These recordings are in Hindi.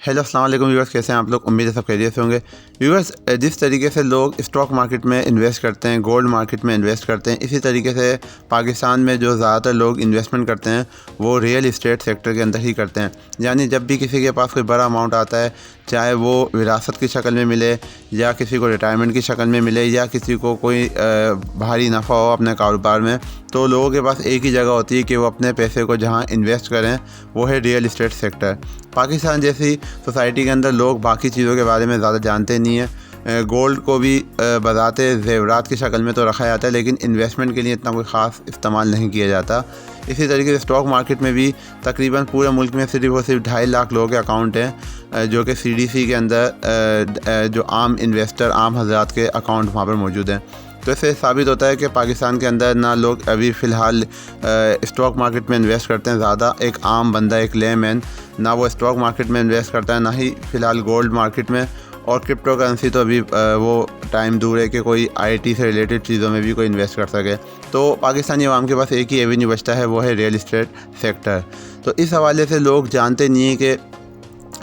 हेलो अस्सलाम वालेकुम व्यूअर्स, कैसे हैं आप लोग। उम्मीद है सब खैरियत से होंगे। व्यूअर्स, जिस तरीके से लोग स्टॉक मार्केट में इन्वेस्ट करते हैं, गोल्ड मार्केट में इन्वेस्ट करते हैं, इसी तरीके से पाकिस्तान में जो ज़्यादातर लोग इन्वेस्टमेंट करते हैं वो रियल इस्टेट सेक्टर के अंदर ही करते हैं। यानी जब भी किसी के पास कोई बड़ा अमाउंट आता है, चाहे वो विरासत की शक्ल में मिले या किसी को रिटायरमेंट की शक्ल में मिले या किसी को कोई भारी नफ़ा हो अपने कारोबार में, तो लोगों के पास एक ही जगह होती है कि वो अपने पैसे को जहाँ इन्वेस्ट करें वो है रियल इस्टेट सेक्टर। पाकिस्तान जैसी सोसाइटी के अंदर लोग बाकी चीज़ों के बारे में ज़्यादा जानते नहीं हैं। गोल्ड को भी बज़ाते ज़ेवरात की शक्ल में तो रखा जाता है, लेकिन इन्वेस्टमेंट के लिए इतना कोई ख़ास इस्तेमाल नहीं किया जाता। इसी तरीके से स्टॉक मार्केट में भी तकरीबन पूरे मुल्क में सिर्फ और सिर्फ 2.5 लाख लोगों के अकाउंट हैं, जो कि CDC के अंदर जो आम इन्वेस्टर, आम हज़रात के अकाउंट वहाँ पर मौजूद हैं। तो इससे साबित होता है कि पाकिस्तान के अंदर ना लोग अभी फ़िलहाल स्टॉक मार्केट में इन्वेस्ट करते हैं ज़्यादा। एक आम बंदा, एक लेमैन, ना वो स्टॉक मार्केट में इन्वेस्ट करता है, ना ही फ़िलहाल गोल्ड मार्केट में। और क्रिप्टो करेंसी तो अभी वो टाइम दूर है कि कोई IT से रिलेटेड चीज़ों में भी कोई इन्वेस्ट कर सके। तो पाकिस्तानी अवाम के पास एक ही एवेन्यू बचता है, वो है रियल इस्टेट सेक्टर। तो इस हवाले से लोग जानते नहीं हैं कि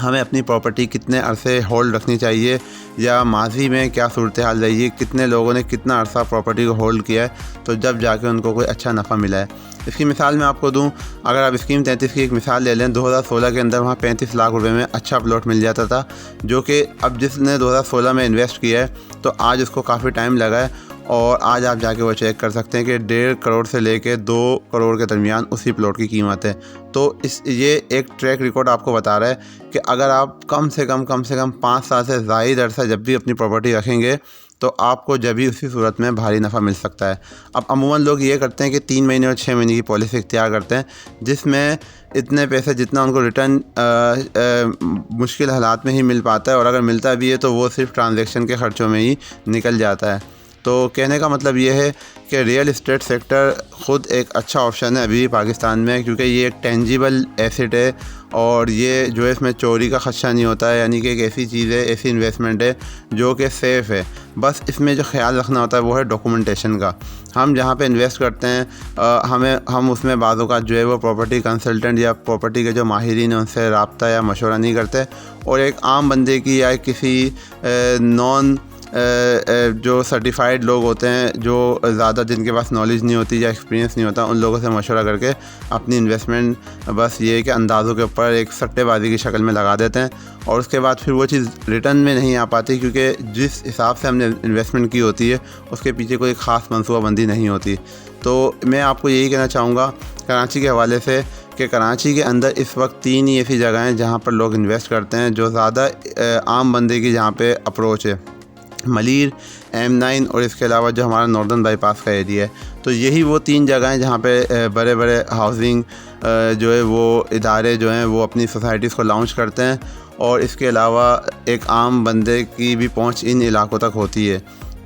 हमें अपनी प्रॉपर्टी कितने अरसे होल्ड रखनी चाहिए या माजी में क्या सूरत हाल रही है, कितने लोगों ने कितना अरसा प्रॉपर्टी को होल्ड किया है तो जब जाके उनको कोई अच्छा नफ़ा मिला है। इसकी मिसाल मैं आपको दूं, अगर आप स्कीम 33 की एक मिसाल ले लें, 2016 के अंदर वहाँ 35 लाख रुपए में अच्छा प्लॉट मिल जाता था, जो कि अब जिसने 2016 में इन्वेस्ट किया है तो आज उसको काफ़ी टाइम लगा है और आज आप जाके वो चेक कर सकते हैं कि 1.5 करोड़ से लेके 2 करोड़ के दरमियान उसी प्लॉट की कीमत है। तो ये एक ट्रैक रिकॉर्ड आपको बता रहा है कि अगर आप कम से कम 5 साल से ज़ायद अरसा जब भी अपनी प्रॉपर्टी रखेंगे तो आपको जब भी उसी सूरत में भारी नफ़ा मिल सकता है। अब अमूमन लोग ये करते हैं कि 3 महीने और 6 महीने की पॉलिसी इख्तियार करते हैं, जिसमें इतने पैसे जितना उनको रिटर्न मुश्किल हालात में ही मिल पाता है, और अगर मिलता भी है तो वो सिर्फ ट्रांजैक्शन के ख़र्चों में ही निकल जाता है। तो कहने का मतलब ये है कि रियल इस्टेट सेक्टर ख़ुद एक अच्छा ऑप्शन है अभी पाकिस्तान में, क्योंकि ये एक टेंजिबल एसेट है और ये जो है इसमें चोरी का ख़दशा नहीं होता है। यानी कि एक ऐसी चीज़ है, ऐसी इन्वेस्टमेंट है जो कि सेफ़ है। बस इसमें जो ख्याल रखना होता है वो है डॉक्यूमेंटेशन का। हम जहाँ पे इन्वेस्ट करते हैं हम उसमें बाज़ औक़ात जो है वो प्रॉपर्टी कंसल्टेंट या प्रॉपर्टी के जो माहिरीन हैं उनसे रब्ता या मशवरा नहीं करते, और एक आम बंदे की या किसी नॉन जो सर्टिफाइड लोग होते हैं, जो ज़्यादा जिनके पास नॉलेज नहीं होती या एक्सपीरियंस नहीं होता, उन लोगों से मशवरा करके अपनी इन्वेस्टमेंट बस ये है कि अंदाज़ों के ऊपर एक सट्टेबाजी की शक्ल में लगा देते हैं, और उसके बाद फिर वो चीज़ रिटर्न में नहीं आ पाती, क्योंकि जिस हिसाब से हमने इन्वेस्टमेंट की होती है उसके पीछे कोई ख़ास मनसूबाबंदी नहीं होती। तो मैं आपको यही कहना चाहूँगा कराची के हवाले से कि कराची के अंदर इस वक्त 3 ही ऐसी जगह हैं जहाँ पर लोग इन्वेस्ट करते हैं, जो ज़्यादा आम बंदे की जहाँ पे अप्रोच है। मलीर, M9 और इसके अलावा जो हमारा नॉर्दर्न बाईपास का एरिया है। तो यही वो 3 जगह हैं जहाँ पे बड़े बड़े हाउसिंग जो है वो इदारे जो हैं वो अपनी सोसाइटीज़ को लॉन्च करते हैं, और इसके अलावा एक आम बंदे की भी पहुँच इन इलाकों तक होती है।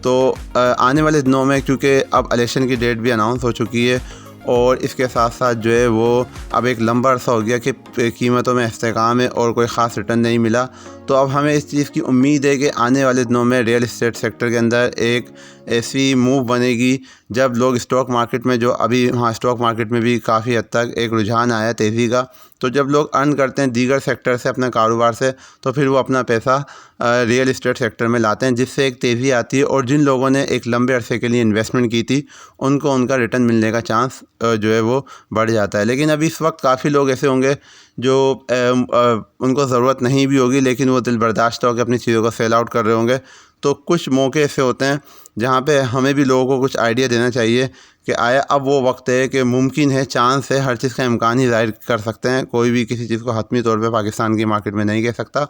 तो आने वाले दिनों में, क्योंकि अब इलेक्शन की डेट भी अनाउंस हो चुकी है और इसके साथ साथ जो है वो अब एक लंबा अरसा हो गया कि कीमतों में इस्तेहकाम है और कोई ख़ास रिटर्न नहीं मिला, तो अब हमें इस चीज़ की उम्मीद है कि आने वाले दिनों में रियल इस्टेट सेक्टर के अंदर एक ऐसी मूव बनेगी जब लोग स्टॉक मार्केट में, जो अभी वहाँ स्टॉक मार्केट में भी काफ़ी हद तक एक रुझान आया तेज़ी का, तो जब लोग अर्न करते हैं दीगर सेक्टर से, अपने कारोबार से, तो फिर वो अपना पैसा रियल इस्टेट सेक्टर में लाते हैं, जिससे एक तेज़ी आती है, और जिन लोगों ने एक लंबे अरसे के लिए इन्वेस्टमेंट की थी उनको उनका रिटर्न मिलने का चांस जो है वो बढ़ जाता है। लेकिन अभी इस वक्त काफ़ी लोग ऐसे होंगे जो उनको ज़रूरत नहीं भी होगी, लेकिन वो दिल बर्दाश्त होकर अपनी चीज़ों को सेल आउट कर रहे होंगे। तो कुछ मौके ऐसे होते हैं जहाँ पे हमें भी लोगों को कुछ आइडिया देना चाहिए कि आया अब वो वक्त है कि मुमकिन है, चांस है, हर चीज़ का इम्कान ही ज़ाहिर कर सकते हैं, कोई भी किसी चीज़ को हतमी तौर पे पाकिस्तान की मार्केट में नहीं कह सकता।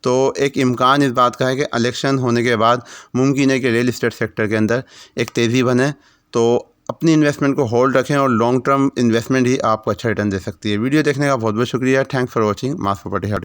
तो एक इम्कान इस बात का है कि इलेक्शन होने के बाद मुमकिन है कि रियल इस्टेट सेक्टर के अंदर एक तेज़ी बने। तो अपनी इन्वेस्टमेंट को होल्ड रखें, और लॉन्ग टर्म इन्वेस्टमेंट ही आपको अच्छा रिटर्न दे सकती है। वीडियो देखने का बहुत बहुत शुक्रिया। Thanks for watching mass property hub.